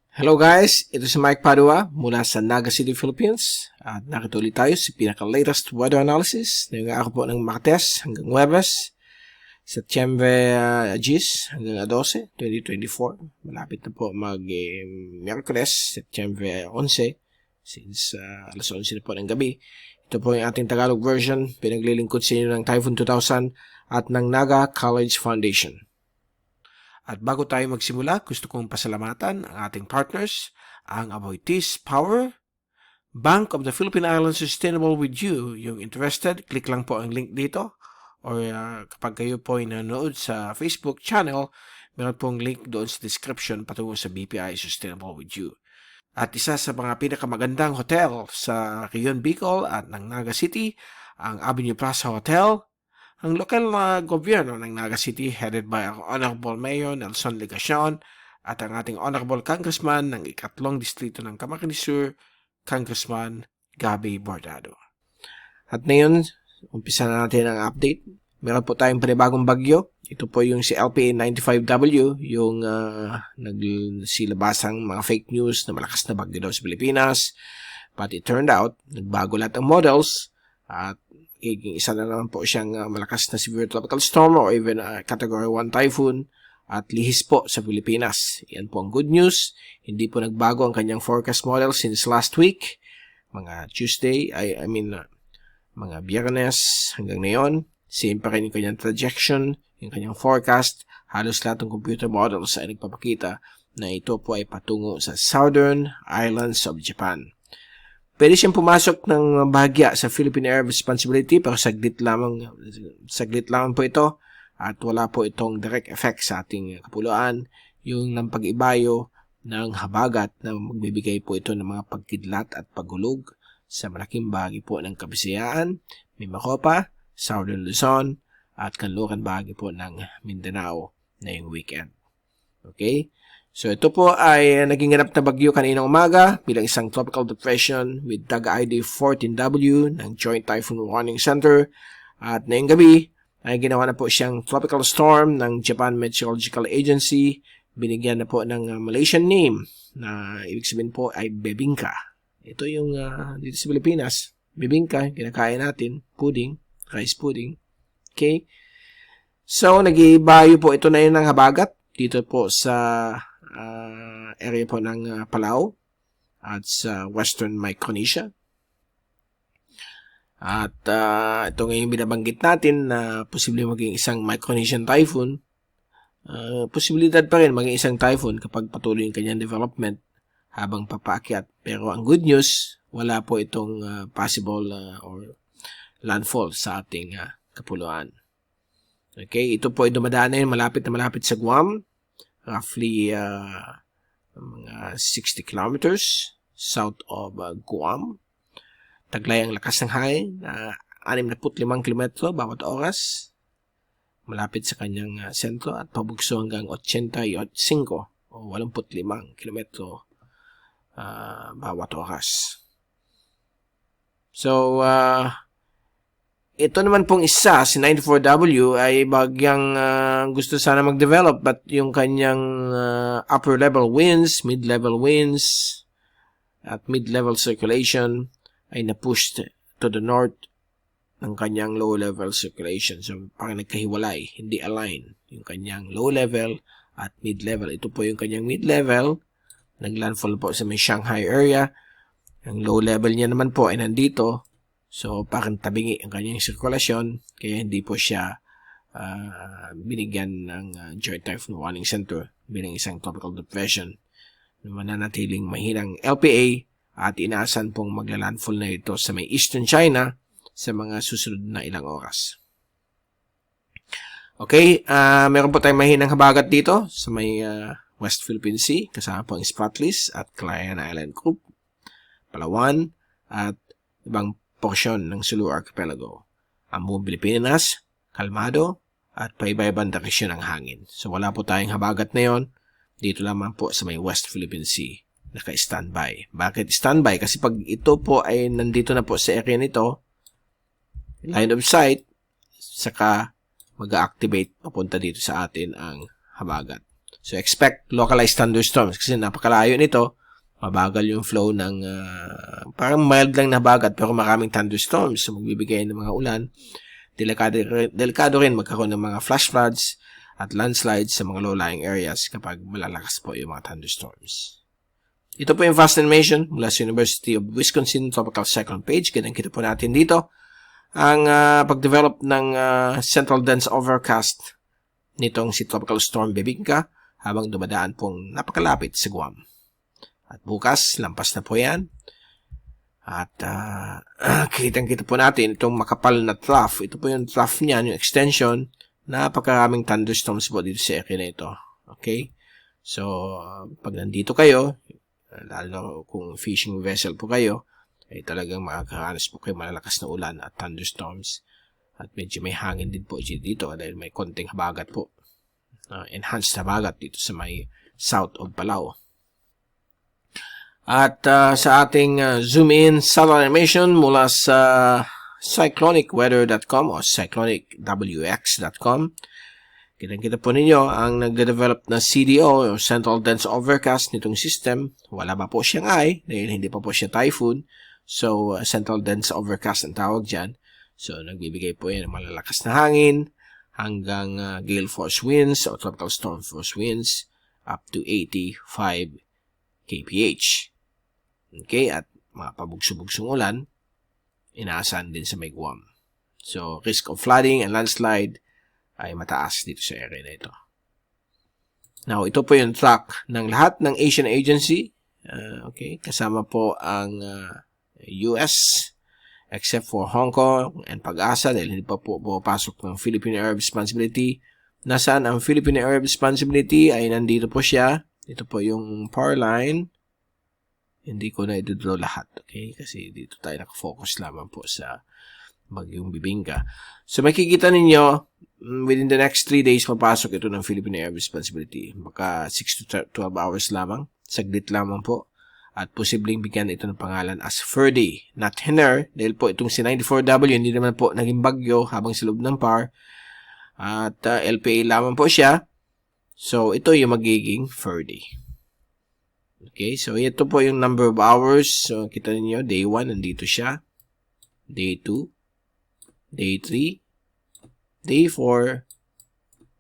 Hello guys, ito si Mike Padua mula sa Naga City, Philippines at nakituloy tayo sa pinaka-latest weather analysis ngayong araw po ng Martes hanggang Huwebes, September 10 hanggang 12, 2024. Malapit na po mag-Miyerkules, September 11 since alas 11 na po ng gabi. Ito po yung ating Tagalog version, pinaglilingkod sa inyo ng Typhoon 2000 at ng Naga College Foundation. At bago tayo magsimula, gusto kong pasalamatan ang ating partners, ang Aboitiz Power, Bank of the Philippine Islands Sustainable with You. Yung interested, click lang po ang link dito. Or kapag kayo po ay nanonood sa Facebook channel, meron pong link doon sa description patungo sa BPI Sustainable with You. At isa sa mga pinakamagandang hotel sa Rion Bicol at ng Naga City, ang Avenue Plaza Hotel. Ang lokal na gobyerno ng Naga City headed by our Honorable Mayor Nelson Legacion at ang ating Honorable Congressman ng ikatlong distrito ng Camarines Sur, Congressman Gabby Bordado. At ngayon, umpisa na natin ang update. Meron po tayong panibagong bagyo. Ito po yung si LPA 95W, yung nagsilabasang mga fake news na malakas na bagyo daw sa Pilipinas. But it turned out, nagbago lahat ng models at isa na naman po siyang malakas na severe tropical storm or even category 1 typhoon at lihis po sa Pilipinas. Yan po ang good news. Hindi po nagbago ang kanyang forecast model since last week. Mga Tuesday, mga Biyernes hanggang ngayon. Same pa rin yung kanyang projection, yung kanyang forecast. Halos lahat ng computer models ay nagpapakita na ito po ay patungo sa southern islands of Japan. Pwede siyang pumasok ng bahagya sa Philippine Air Responsibility pero saglit lamang po ito at wala po itong direct effect sa ating kapuluan. Yung ng pag-ibayo ng habagat na magbibigay po ito ng mga pagkidlat at paghulog sa malaking bahagi po ng Kabisayaan, Mimacopa, Southern Luzon at kanluran bahagi po ng Mindanao na yung weekend. Okay? So ito po ay naging ganap na bagyo kaninang umaga bilang isang tropical depression with Daga ID 14W ng Joint Typhoon Warning Center at ngayong gabi ay ginawa na po siyang tropical storm ng Japan Meteorological Agency. Binigyan na po ng Malaysian name na ibig sabihin po ay Bebingka. Ito yung dito sa Pilipinas, Bebingka, kinakain natin, pudding, rice pudding. Okay? So nag-ibayo po ito na yun ng habagat dito po sa area po ng Palau at sa Western Micronesia. At ito ngayon binabanggit natin na posible maging isang Micronesian typhoon. Posibilidad pa rin maging isang typhoon kapag patuloy yung kanyang development habang papaakyat. Pero ang good news, wala po itong possible or landfall sa ating kapuluan. Okay, ito po ay dumadaan na yun malapit sa Guam. Roughly mga 60 kilometers south of Guam. Taglay ang lakas ng hangin na 65 kilometro bawat oras. Malapit sa kanyang sentro at pabugso hanggang 85 o 85 kilometro bawat oras. So, ito naman pong isa, si 94W, ay bagyang gusto sana mag-develop but yung kanyang upper level winds, mid-level winds, at mid-level circulation ay na-pushed to the north ng kanyang low-level circulation. So, parang nagkahiwalay, hindi align yung kanyang low-level at mid-level. Ito po yung kanyang mid-level, naglandfall po sa may Shanghai area. Ang low-level niya naman po ay nandito. So, parang tabingi ang kanyang sirkulasyon, kaya hindi po siya binigyan ng Joint Typhoon Warning Center bilang isang tropical depression na mananatiling mahinang LPA at inaasahan pong maglalandfall na ito sa may Eastern China sa mga susunod na ilang oras. Okay, meron po tayong mahinang habagat dito sa may West Philippine Sea, kasama po ang Spratlys at Calayan Island Group, Palawan, at ibang porsyon ng Sulu Archipelago. Ang buong Pilipinas, kalmado, at paiba-ibang direksyon ng hangin. So wala po tayong habagat na yon. Dito lamang po sa may West Philippine Sea, naka-standby. Bakit standby? Kasi pag ito po ay nandito na po sa area nito, line of sight, saka mag-activate papunta dito sa atin ang habagat. So, expect localized thunderstorms kasi napakalayo nito. Mabagal yung flow ng parang mild lang na bagat pero maraming thunderstorms. So, magbibigay ng mga ulan. Delikado rin magkaroon ng mga flash floods at landslides sa mga low-lying areas kapag malalakas po yung mga thunderstorms. Ito po yung fast animation mula sa University of Wisconsin Tropical Cyclone page. Kita po natin dito ang pag-develop ng central dense overcast nitong si Tropical Storm Bebinca habang dumadaan pong napakalapit sa Guam. At bukas, lampas na po yan. At kitang-kita po natin itong makapal na trough. Ito po yung trough niya, yung extension. Napakaraming thunderstorms po dito sa area na ito. Okay? So, pag nandito kayo, lalo kung fishing vessel po kayo, ay talagang makakaranas po kayo malalakas na ulan at thunderstorms. At medyo may hangin din po dito dahil may konting habagat po. Enhanced habagat dito sa may south of Palau. At sa ating zoom in satellite animation mula sa cyclonicweather.com o cyclonicwx.com, kitang-kita po ninyo ang nagde-develop na CDO o Central Dense Overcast nitong system. Wala pa po siyang eye dahil hindi pa po siya typhoon. So, Central Dense Overcast ang tawag dyan. So, nagbibigay po yan ng malalakas na hangin hanggang gale force winds o tropical storm force winds up to 85 kph. Okay, at mga pabugso-bugsong ulan, inaasahan din sa may Guam. So, risk of flooding and landslide ay mataas dito sa area na ito. Now, ito po yung track ng lahat ng Asian agency. Okay, kasama po ang US, except for Hong Kong and Pag-asa dahil hindi pa po pumapasok ng Philippine Area Responsibility. Nasaan ang Philippine Area Responsibility ay nandito po siya. Ito po yung power line. Hindi ko na i-draw lahat, okay? Kasi dito tayo nakafocus lamang po sa Bagyong Bebinca. So, makikita ninyo, within the next 3 days, papasok ito ng Philippine Area Responsibility. Baka 6 to 12 hours lamang. Saglit lamang po. At posibleng bigyan ito ng pangalan as Ferdy, not Henner. Dahil po itong si 94W, hindi naman po naging bagyo habang sa loob ng PAR. At LPA lamang po siya. So, ito yung magiging Ferdy. Okay, so ito po yung number of hours. So, kita niyo day 1, nandito siya. Day 2, day 3, day 4,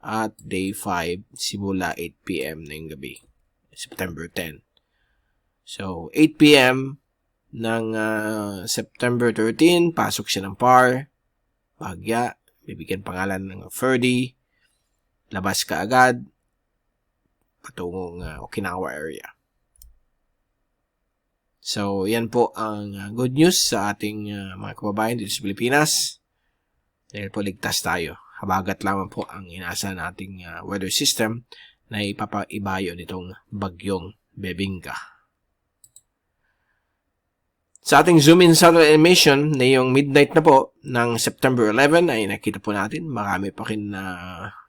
at day 5, simula 8 p.m. na yung gabi. September 10. So, 8 p.m. ng September 13, pasok siya ng PAR. Bagya, bibigyan pangalan ng Ferdy. Labas ka agad. Patungong Okinawa area. So, yan po ang good news sa ating mga kababayan dito sa Pilipinas. Dahil po ligtas tayo. Habagat lamang po ang inaasa nating weather system na ipapaibayo nitong Bagyong Bebinca. Sa ating zoom-in satellite animation na yung midnight na po ng September 11 ay nakita po natin marami pa rin na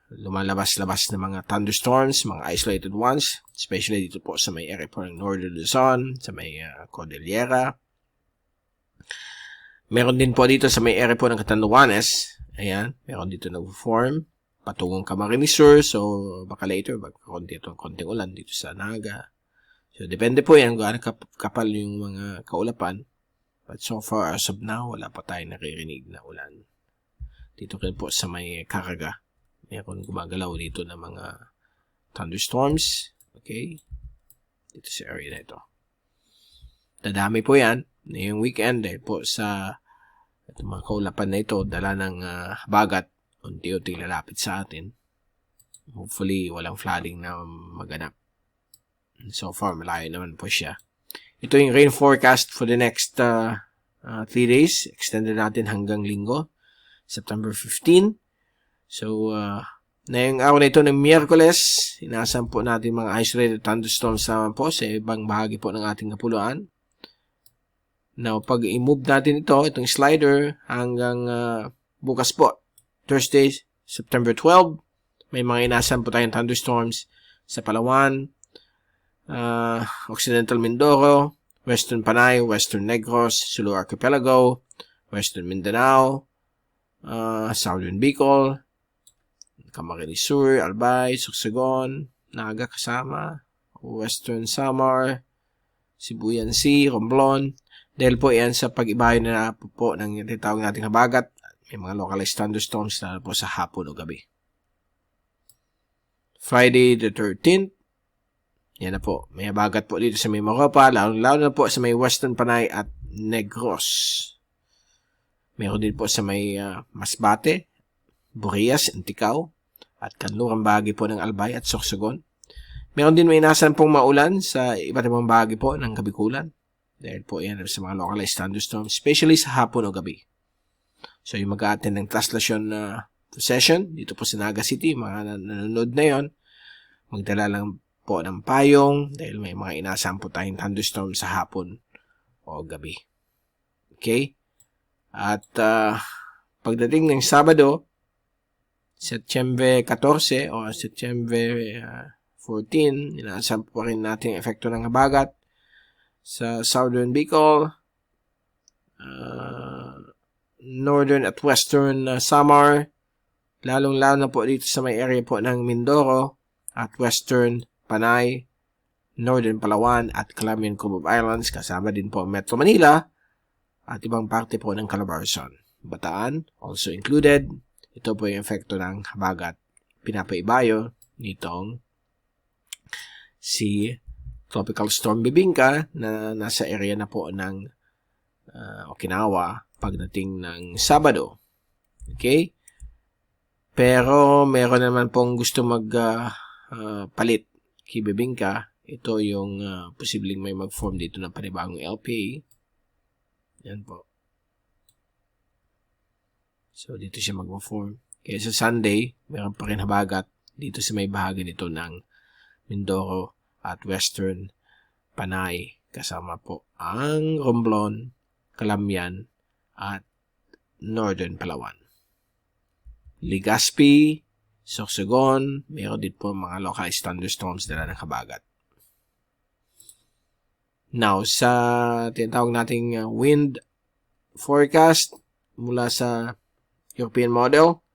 lumalabas-labas na mga thunderstorms, mga isolated ones, especially dito po sa may area po ng Northern Luzon, sa may Cordillera. Meron din po dito sa may area po ng Catanduanes. Ayan, meron dito nag-form patungong Camarines Sur, so baka later magkakaroon dito konting ulan dito sa Naga. So, depende po yan kung gaano kapal yung mga kaulapan. But so far, as of now, wala pa tayong naririnig na ulan. Dito rin po sa may Caraga. Meron gumagalaw dito ng mga thunderstorms. Okay? Dito sa area na ito. Dadami po yan. Ngayong weekend po sa mga kaulapan na ito, dala ng bagat, unti-unti lalapit sa atin. Hopefully, walang flooding na maganap. So far, malayo naman po siya. Ito yung rain forecast for the next 3 days. Extended natin hanggang linggo, September 15. So, na yung araw na ito ng Miyerkules, inaasahan po natin mga isolated thunderstorms naman po sa ibang bahagi po ng ating kapuluan. Now, pag i-move natin itong slider hanggang bukas po, Thursday, September 12, may mga inaasahan po tayong thunderstorms sa Palawan, Occidental Mindoro, Western Panay, Western Negros, Sulu Archipelago, Western Mindanao, Southern Bicol, Camarines Sur, Albay, Sorsogon, Naga kasama, Western Samar, Sibuyan Sea, Romblon. Dahil po yan sa pag-ibayo na po ng tinatawag nating habagat. May mga localized thunderstorms na po sa hapon o gabi. Friday the 13th. Yan na po. May habagat po dito sa may Moropa, lalo na po sa may Western Panay at Negros. Meron din po sa may Masbate, Burias, Anticao, at kanlurang bahagi po ng Albay at Sorsogon. Meron din may inasahan pong maulan sa iba't ibang bahagi po ng Kabikulan. Dahil po yan sa mga localized thunderstorms, especially sa hapon o gabi. So yung mag-a-attend ng translasyon session dito po sa Naga City, mga nanonood na yon, magdala lang po ng payong dahil may mga inasahan po tayong thunderstorm sa hapon o gabi. Okay? At pagdating ng Sabado, September 14 o September 14, inaasahan po rin natin ang epekto ng habagat sa Southern Bicol, Northern at Western Samar, lalong-lalo na po dito sa may area po ng Mindoro at Western Panay, Northern Palawan at Calamian Cubao Islands, kasama din po Metro Manila at ibang parte po ng Calabarzon. Bataan, also included. Ito po yung efekto ng habagat pinapaibayo nitong si Tropical Storm Bibingka na nasa area na po ng Okinawa pagdating ng Sabado. Okay? Pero meron naman pong gusto magpalit kay Bibingka. Ito yung posibleng may mag-form dito ng panibagong LPA. Yan po. So, dito siya mag-form. Kaya sa Sunday, meron pa rin habagat dito sa may bahagi nito ng Mindoro at Western Panay. Kasama po ang Romblon, Calamian, at Northern Palawan. Legazpi, Sorsogon, meron din po mga localized thunderstorms dala ng habagat. Now, sa tinatawag nating wind forecast mula sa European model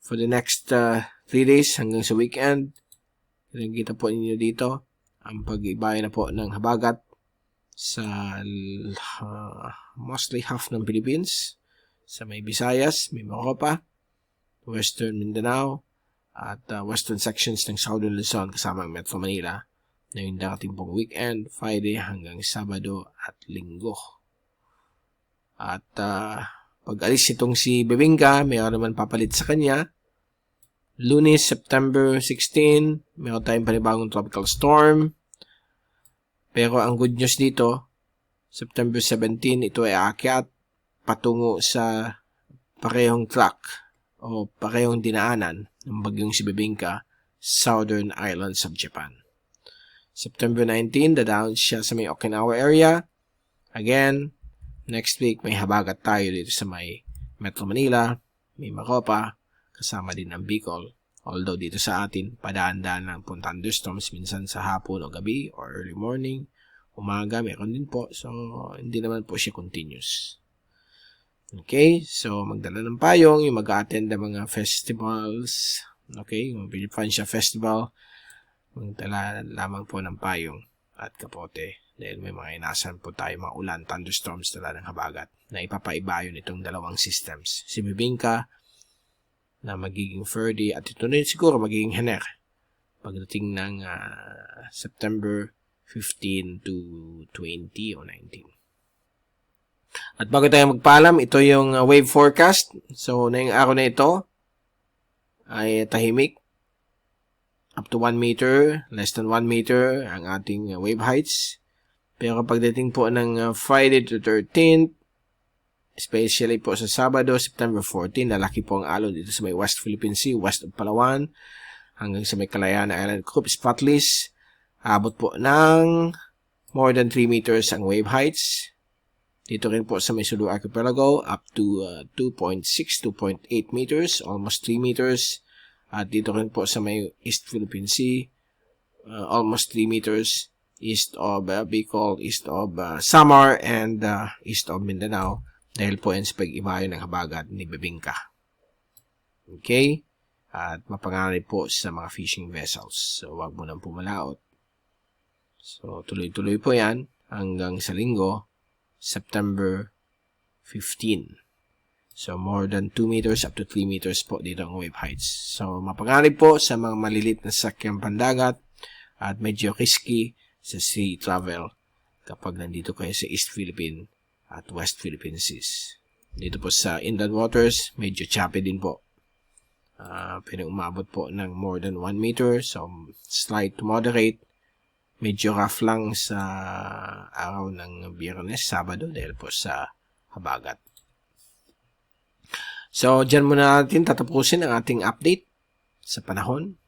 for the next 3 days hanggang sa weekend, kita po ninyo dito ang pag-ibayo na po ng habagat sa mostly half ng Philippines, sa may Visayas, may Moropa, Western Mindanao, at western sections ng Southern Luzon kasama ang Metro Manila na yung darating pong weekend, Friday hanggang Sabado at Linggo. At pag alis itong si Bibingka, mayroon naman papalit sa kanya. Lunes, September 16, mayroon tayong panibagong tropical storm. Pero ang good news dito, September 17, ito ay aakyat patungo sa parehong track o parehong dinaanan ng bagyong si Bibingka, Southern Islands of Japan. September 19, dadaon siya sa may Okinawa area. Again, next week may habagat tayo dito sa may Metro Manila, may Moropa, kasama din ang Bicol. Although dito sa atin, padaan-daan lang po thunderstorms minsan sa hapon o gabi or early morning, umaga, meron din po. So, hindi naman po siya continuous. Okay, so magdala ng payong, yung mag-attend ng mga festivals, okay, yung Pilipansya Festival, magdala lamang po ng payong at kapote dahil may mga inasahan po tayo mga ulan, thunderstorms dala ng habagat na ipapaibayo nitong dalawang systems. Si Bibingka na magiging Ferdy at ito na siguro magiging Hener pagdating ng September 15 to 20 o 19. At bago tayo magpaalam, ito yung wave forecast. So, na yung araw na ito ay tahimik. Up to 1 meter, less than 1 meter ang ating wave heights. Pero pagdating po ng Friday to 13th, especially po sa Sabado, September 14, lalaki po ang alon dito sa may West Philippine Sea, west of Palawan, hanggang sa may Kalayana Island Group, Spotless. Abot po ng more than 3 meters ang wave heights. Dito rin po sa may Sulu Archipelago, up to 2.6, 2.8 meters, almost 3 meters. At dito rin po sa may East Philippine Sea, almost 3 meters, east of Bicol, east of Samar, and east of Mindanao. Dahil po yan sa pag-ibayo ng habagat ni Bibingka. Okay? at mapanganib po sa mga fishing vessels. So, wag mo nang pumalaot. So, tuloy-tuloy po yan hanggang sa linggo, September 15. So, more than 2 meters up to 3 meters po dito ang wave heights. So, mapanganib po sa mga malilit na sakyang pandagat at medyo risky sa sea travel kapag nandito kayo sa East Philippine at West Philippine Seas. Dito po sa inland waters, medyo choppy din po. Pwede umabot po ng more than 1 meter. So, slight to moderate. Medyo rough lang sa araw ng Biyernes, Sabado dahil po sa habagat. So, dyan muna natin tatapusin ang ating update sa panahon.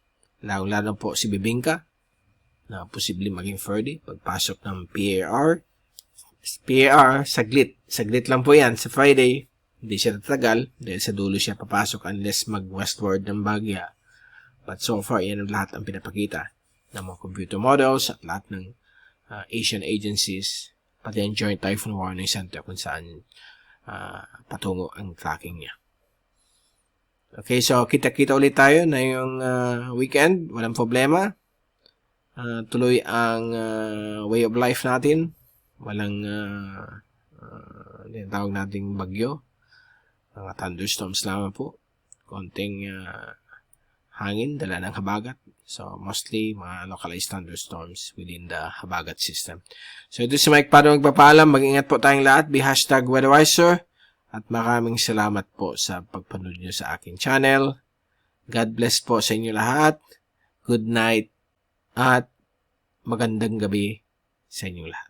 Lalo po si Bibingka na posibleng maging Ferdy pagpasok ng PAR. PAR, saglit. Saglit lang po yan sa Friday. Hindi siya tatagal dahil sa dulo siya papasok unless mag-westward ng bagya. But so far, yan ang lahat ang pinapakita ng mga computer models at lahat ng Asian agencies, pati ang Joint Typhoon Warning Center kung saan patungo ang tracking niya. Okay, so kita-kita ulit tayo na yung weekend. Walang problema. Tuloy ang way of life natin. Walang tawag nating bagyo. Mga thunderstorms lamang po. Konting hangin, dala ng habagat. So, mostly, mga localized thunderstorms within the habagat system. So, ito si Mike Pado magpapaalam. Mag-ingat po tayong lahat. Be #weatherwiser. At maraming salamat po sa pagpanood nyo sa aking channel. God bless po sa inyo lahat. Good night. At magandang gabi sa inyo lahat.